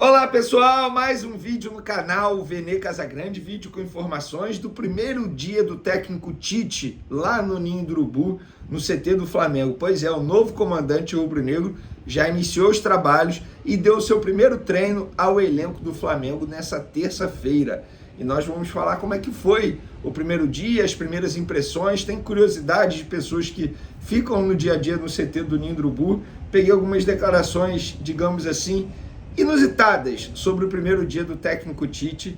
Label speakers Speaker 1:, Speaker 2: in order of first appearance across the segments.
Speaker 1: Olá pessoal, mais um vídeo no canal Vene Casagrande, vídeo com informações do primeiro dia do técnico Tite lá no Ninho do Urubu, no CT do Flamengo. Pois é, o novo comandante rubro-negro já iniciou os trabalhos e deu o seu primeiro treino ao elenco do Flamengo nessa terça-feira. E nós vamos falar como é que foi o primeiro dia, as primeiras impressões, tem curiosidade de pessoas que ficam no dia a dia no CT do Ninho do Urubu. Peguei algumas declarações, digamos assim, inusitadas sobre o primeiro dia do técnico Tite,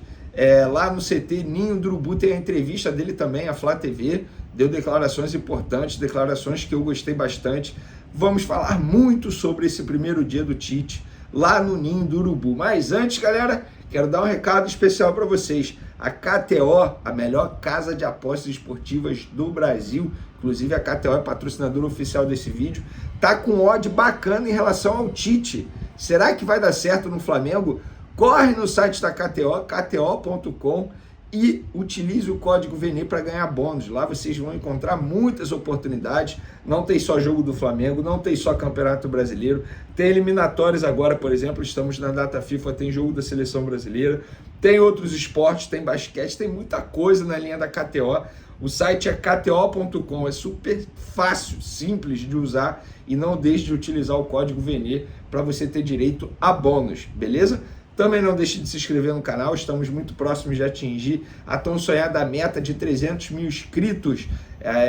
Speaker 1: lá no CT Ninho do Urubu. Tem a entrevista dele também, a Flá TV, deu declarações importantes, declarações que eu gostei bastante. Vamos falar muito sobre esse primeiro dia do Tite lá no Ninho do Urubu. Mas antes, galera, quero dar um recado especial para vocês. A KTO, a melhor casa de apostas esportivas do Brasil, inclusive a KTO é patrocinadora oficial desse vídeo, tá com odd bacana em relação ao Tite. Será que vai dar certo no Flamengo? Corre no site da KTO, kto.com, e utilize o código VENE para ganhar bônus. Lá vocês vão encontrar muitas oportunidades. Não tem só jogo do Flamengo, não tem só Campeonato Brasileiro. Tem eliminatórias agora, por exemplo, estamos na data FIFA, tem jogo da Seleção Brasileira. Tem outros esportes, tem basquete, tem muita coisa na linha da KTO. O site é kto.com, é super fácil, simples de usar, e não deixe de utilizar o código VENE para você ter direito a bônus, beleza? Também não deixe de se inscrever no canal, estamos muito próximos de atingir a tão sonhada meta de 300 mil inscritos,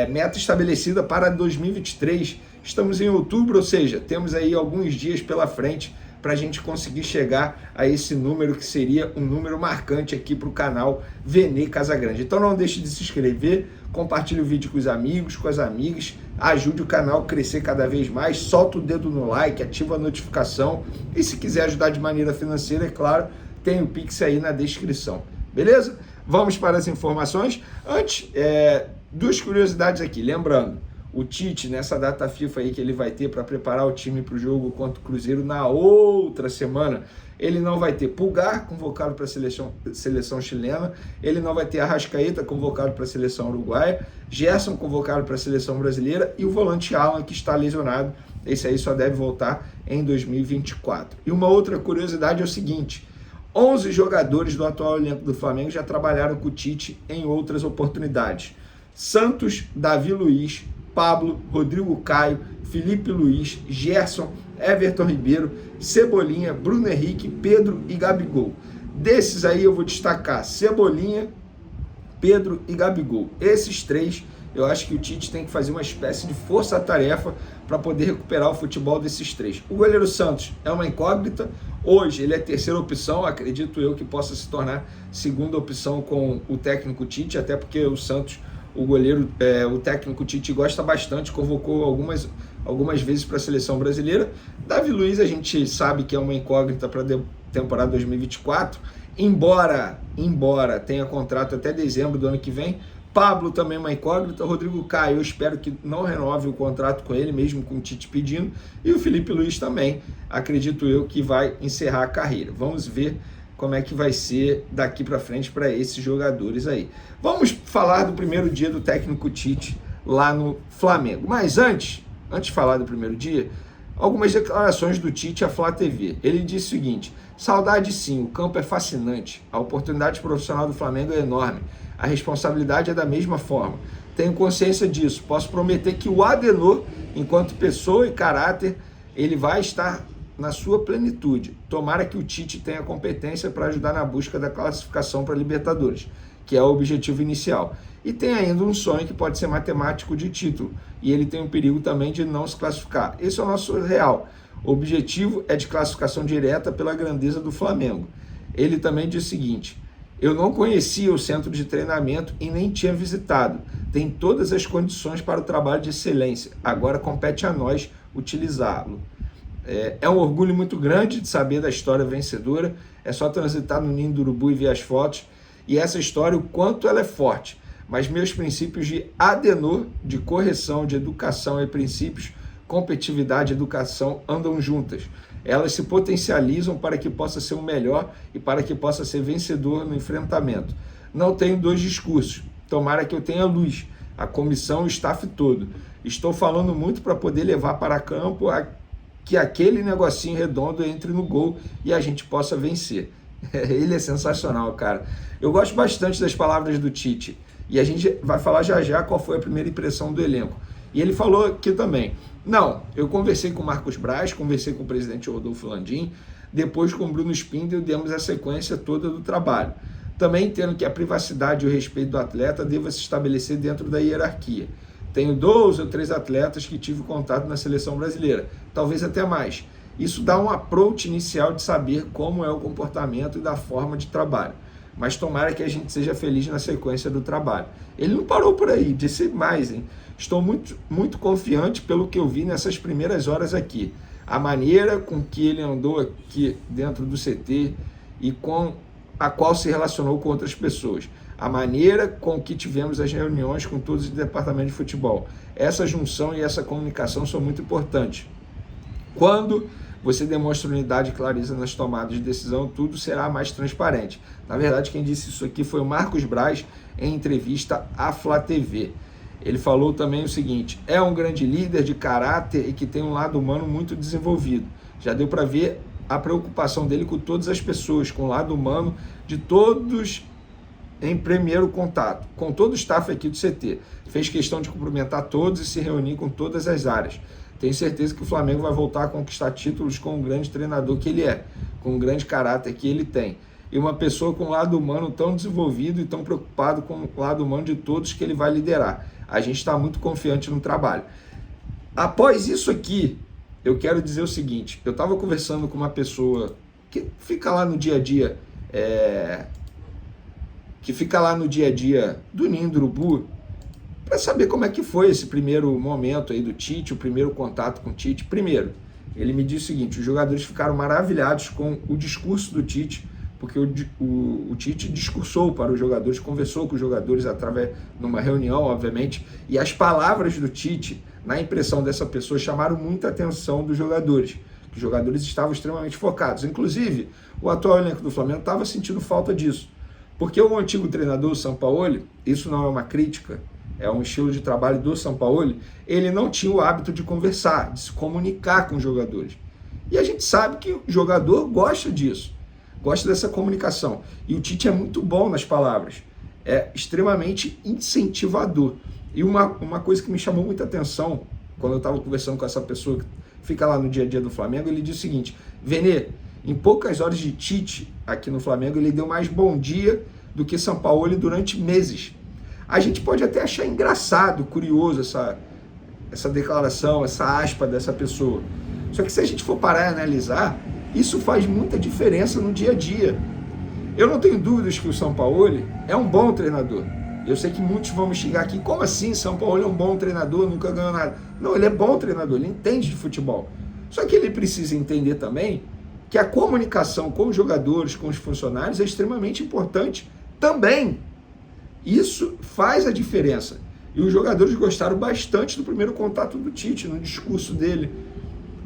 Speaker 1: meta estabelecida para 2023. Estamos em outubro, ou seja, temos aí alguns dias pela frente para a gente conseguir chegar a esse número, que seria um número marcante aqui para o canal Vene Casagrande. Então não deixe de se inscrever, compartilhe o vídeo com os amigos, com as amigas, ajude o canal a crescer cada vez mais, solta o dedo no like, ativa a notificação, e se quiser ajudar de maneira financeira, é claro, tem o Pix aí na descrição, beleza? Vamos para as informações. Antes, duas curiosidades aqui, lembrando, o Tite, nessa data FIFA aí que ele vai ter para preparar o time para o jogo contra o Cruzeiro na outra semana, ele não vai ter Pulgar, convocado para a seleção chilena, ele não vai ter Arrascaeta, convocado para a seleção uruguaia, Gerson, convocado para a seleção brasileira, e o volante Alan, que está lesionado. Esse aí só deve voltar em 2024. E uma outra curiosidade é o seguinte: 11 jogadores do atual elenco do Flamengo já trabalharam com o Tite em outras oportunidades. Santos, Davi Luiz, Pablo, Rodrigo Caio, Felipe Luiz, Gerson, Everton Ribeiro, Cebolinha, Bruno Henrique, Pedro e Gabigol. Desses aí eu vou destacar Cebolinha, Pedro e Gabigol. Esses três, eu acho que o Tite tem que fazer uma espécie de força-tarefa para poder recuperar o futebol desses três. O goleiro Santos é uma incógnita. Hoje ele é terceira opção, acredito eu que possa se tornar segunda opção com o técnico Tite, até porque o Santos, o goleiro, o técnico Tite gosta bastante, convocou algumas vezes para a seleção brasileira. Davi Luiz a gente sabe que é uma incógnita para a temporada 2024, embora tenha contrato até dezembro do ano que vem. Pablo também é uma incógnita. Rodrigo Caio, eu espero que não renove o contrato com ele, mesmo com o Tite pedindo. E o Felipe Luiz também, acredito eu que vai encerrar a carreira. Vamos ver como é que vai ser daqui para frente para esses jogadores aí. Vamos falar do primeiro dia do técnico Tite lá no Flamengo. Mas antes de falar do primeiro dia, algumas declarações do Tite à Flá TV. Ele disse o seguinte: saudade sim, o campo é fascinante, a oportunidade profissional do Flamengo é enorme, a responsabilidade é da mesma forma. Tenho consciência disso, posso prometer que o Adenor, enquanto pessoa e caráter, ele vai estar na sua plenitude. Tomara que o Tite tenha competência para ajudar na busca da classificação para a Libertadores, que é o objetivo inicial. E tem ainda um sonho que pode ser matemático de título, e ele tem um perigo também de não se classificar. Esse é o nosso real. O objetivo é de classificação direta pela grandeza do Flamengo. Ele também diz o seguinte: eu não conhecia o centro de treinamento e nem tinha visitado. Tem todas as condições para o trabalho de excelência. Agora compete a nós utilizá-lo. É um orgulho muito grande de saber da história vencedora. É só transitar no Ninho do Urubu e ver as fotos. E essa história, o quanto ela é forte. Mas meus princípios de Adenor, de correção, de educação e princípios, competitividade e educação andam juntas. Elas se potencializam para que possa ser o melhor e para que possa ser vencedor no enfrentamento. Não tenho dois discursos. Tomara que eu tenha luz, a comissão e o staff todo. Estou falando muito para poder levar para campo que aquele negocinho redondo entre no gol e a gente possa vencer. Ele é sensacional, cara. Eu gosto bastante das palavras do Tite e a gente vai falar já já qual foi a primeira impressão do elenco. E ele falou aqui também, não, eu conversei com o Marcos Braz, conversei com o presidente Rodolfo Landim, depois com o Bruno Spindel demos a sequência toda do trabalho. Também entendo que a privacidade e o respeito do atleta deva se estabelecer dentro da hierarquia. Tenho 2 ou 3 atletas que tive contato na seleção brasileira, talvez até mais. Isso dá um approach inicial de saber como é o comportamento e da forma de trabalho. Mas tomara que a gente seja feliz na sequência do trabalho. Ele não parou por aí, disse mais, hein? Estou muito confiante pelo que eu vi nessas primeiras horas aqui. A maneira com que ele andou aqui dentro do CT e com a qual se relacionou com outras pessoas. A maneira com que tivemos as reuniões com todos os departamentos de futebol. Essa junção e essa comunicação são muito importantes. Quando você demonstra unidade e clareza nas tomadas de decisão, tudo será mais transparente. Na verdade, quem disse isso aqui foi o Marcos Braz em entrevista à Flá TV. Ele falou também o seguinte, é um grande líder de caráter e que tem um lado humano muito desenvolvido. Já deu para ver a preocupação dele com todas as pessoas, com o lado humano de todos em primeiro contato, com todo o staff aqui do CT. Fez questão de cumprimentar todos e se reunir com todas as áreas. Tenho certeza que o Flamengo vai voltar a conquistar títulos com o grande treinador que ele é, com o grande caráter que ele tem. E uma pessoa com um lado humano tão desenvolvido e tão preocupado com o lado humano de todos que ele vai liderar. A gente está muito confiante no trabalho. Após isso aqui, eu quero dizer o seguinte, eu estava conversando com uma pessoa que fica lá no dia a dia, do Ninho do Urubu, para saber como é que foi esse primeiro momento aí do Tite, o primeiro contato com o Tite. Primeiro, ele me disse o seguinte, os jogadores ficaram maravilhados com o discurso do Tite, porque o Tite discursou para os jogadores, conversou com os jogadores através de uma reunião, obviamente, e as palavras do Tite, na impressão dessa pessoa, chamaram muita atenção dos jogadores. Os jogadores estavam extremamente focados. Inclusive, o atual elenco do Flamengo estava sentindo falta disso. Porque o antigo treinador, o Sampaoli, isso não é uma crítica, é um estilo de trabalho do Sampaoli, ele não tinha o hábito de conversar, de se comunicar com os jogadores. E a gente sabe que o jogador gosta disso, gosta dessa comunicação. E o Tite é muito bom nas palavras, é extremamente incentivador. E uma coisa que me chamou muita atenção, quando eu estava conversando com essa pessoa que fica lá no dia a dia do Flamengo, ele disse o seguinte, Vene, em poucas horas de Tite aqui no Flamengo, ele deu mais bom dia do que Sampaoli durante meses. A gente pode até achar engraçado, curioso essa declaração, essa aspa dessa pessoa. Só que se a gente for parar e analisar, isso faz muita diferença no dia a dia. Eu não tenho dúvidas que o Sampaoli é um bom treinador. Eu sei que muitos vão me xingar aqui, como assim Sampaoli é um bom treinador, nunca ganhou nada? Não, ele é bom treinador, ele entende de futebol. Só que ele precisa entender também que a comunicação com os jogadores, com os funcionários é extremamente importante também. Isso faz a diferença. E os jogadores gostaram bastante do primeiro contato do Tite, no discurso dele.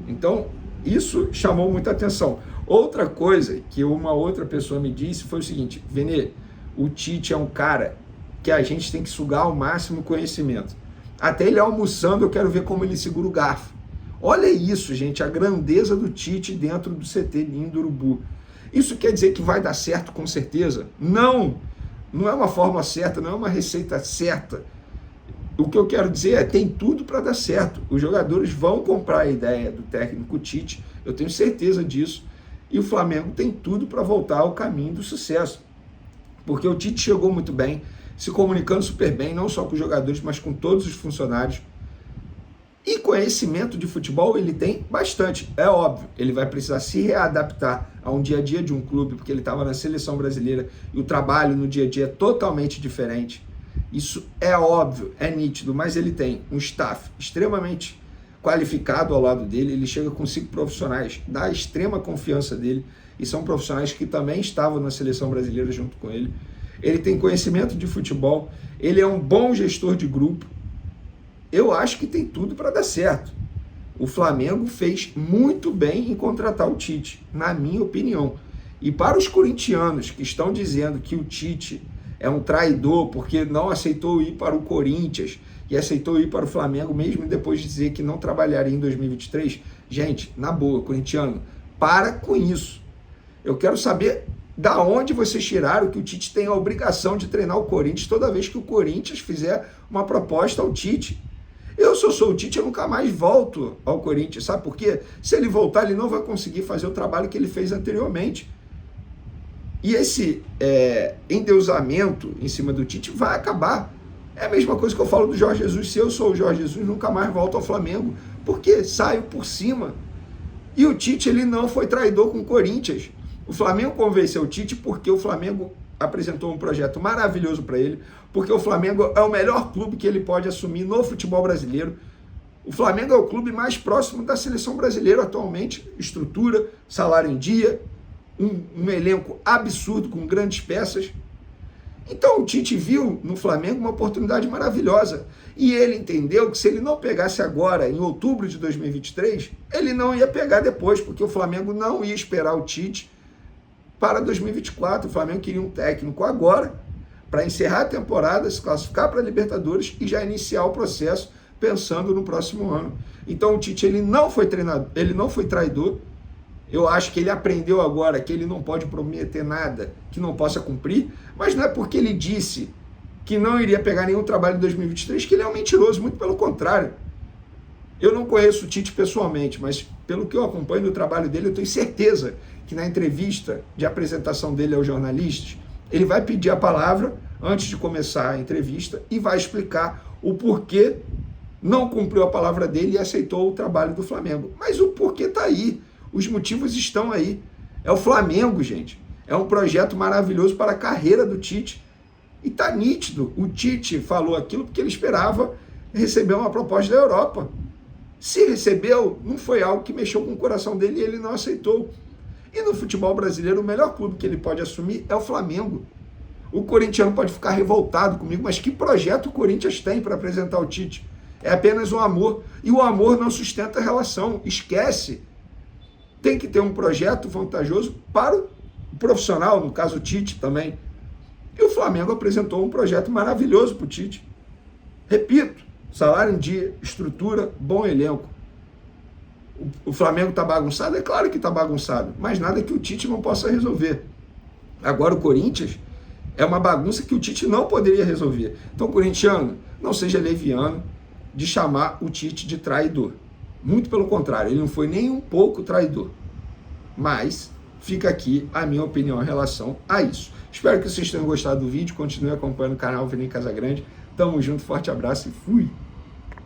Speaker 1: Então, isso chamou muita atenção. Outra coisa que uma outra pessoa me disse foi o seguinte, Vene, o Tite é um cara que a gente tem que sugar ao máximo conhecimento. Até ele almoçando, eu quero ver como ele segura o garfo. Olha isso, gente, a grandeza do Tite dentro do CT Ninho do Urubu. Isso quer dizer que vai dar certo com certeza? Não! Não é uma fórmula certa, não é uma receita certa. O que eu quero dizer é, tem tudo para dar certo. Os jogadores vão comprar a ideia do técnico Tite, eu tenho certeza disso, e o Flamengo tem tudo para voltar ao caminho do sucesso. Porque o Tite chegou muito bem, se comunicando super bem, não só com os jogadores, mas com todos os funcionários. E conhecimento de futebol ele tem bastante, é óbvio. Ele vai precisar se readaptar a um dia a dia de um clube, porque ele estava na seleção brasileira e o trabalho no dia a dia é totalmente diferente. Isso é óbvio, é nítido, mas ele tem um staff extremamente qualificado ao lado dele, ele chega com 5 profissionais da extrema confiança dele, e são profissionais que também estavam na seleção brasileira junto com ele. Ele tem conhecimento de futebol, ele é um bom gestor de grupo. Eu acho que tem tudo para dar certo. O Flamengo fez muito bem em contratar o Tite, na minha opinião. E para os corintianos que estão dizendo que o Tite é um traidor porque não aceitou ir para o Corinthians, e aceitou ir para o Flamengo mesmo depois de dizer que não trabalharia em 2023. Gente, na boa, corintiano, para com isso. Eu quero saber da onde vocês tiraram que o Tite tem a obrigação de treinar o Corinthians toda vez que o Corinthians fizer uma proposta ao Tite. Eu, se eu sou o Tite, eu nunca mais volto ao Corinthians, sabe por quê? Se ele voltar, ele não vai conseguir fazer o trabalho que ele fez anteriormente. E esse endeusamento em cima do Tite vai acabar. É a mesma coisa que eu falo do Jorge Jesus. Se eu sou o Jorge Jesus, nunca mais volto ao Flamengo. Porque saio por cima. E o Tite, ele não foi traidor com o Corinthians. O Flamengo convenceu o Tite porque o Flamengo apresentou um projeto maravilhoso para ele, porque o Flamengo é o melhor clube que ele pode assumir no futebol brasileiro. O Flamengo é o clube mais próximo da seleção brasileira atualmente. Estrutura, salário em dia, um elenco absurdo com grandes peças. Então o Tite viu no Flamengo uma oportunidade maravilhosa. E ele entendeu que se ele não pegasse agora, em outubro de 2023, ele não ia pegar depois, porque o Flamengo não ia esperar o Tite para 2024. O Flamengo queria um técnico agora, para encerrar a temporada, se classificar para a Libertadores e já iniciar o processo pensando no próximo ano. Então o Tite, ele não foi treinador, ele não foi traidor. Eu acho que ele aprendeu agora que ele não pode prometer nada que não possa cumprir, mas não é porque ele disse que não iria pegar nenhum trabalho em 2023 que ele é um mentiroso, muito pelo contrário. Eu não conheço o Tite pessoalmente, mas pelo que eu acompanho do trabalho dele, eu tenho certeza que na entrevista de apresentação dele aos jornalistas, ele vai pedir a palavra antes de começar a entrevista e vai explicar o porquê não cumpriu a palavra dele e aceitou o trabalho do Flamengo. Mas o porquê está aí. Os motivos estão aí. É o Flamengo, gente. É um projeto maravilhoso para a carreira do Tite. E está nítido. O Tite falou aquilo porque ele esperava receber uma proposta da Europa. Se recebeu, não foi algo que mexeu com o coração dele e ele não aceitou. E no futebol brasileiro, o melhor clube que ele pode assumir é o Flamengo. O corintiano pode ficar revoltado comigo, mas que projeto o Corinthians tem para apresentar o Tite? É apenas um amor. E o amor não sustenta a relação. Esquece. Tem que ter um projeto vantajoso para o profissional, no caso o Tite também. E o Flamengo apresentou um projeto maravilhoso para o Tite. Repito, salário em dia, estrutura, bom elenco. O Flamengo está bagunçado? É claro que está bagunçado, mas nada que o Tite não possa resolver. Agora o Corinthians é uma bagunça que o Tite não poderia resolver. Então, corintiano, não seja leviano de chamar o Tite de traidor. Muito pelo contrário, ele não foi nem um pouco traidor. Mas fica aqui a minha opinião em relação a isso. Espero que vocês tenham gostado do vídeo. Continue acompanhando o canal Vene Casagrande. Tamo junto, forte abraço e fui!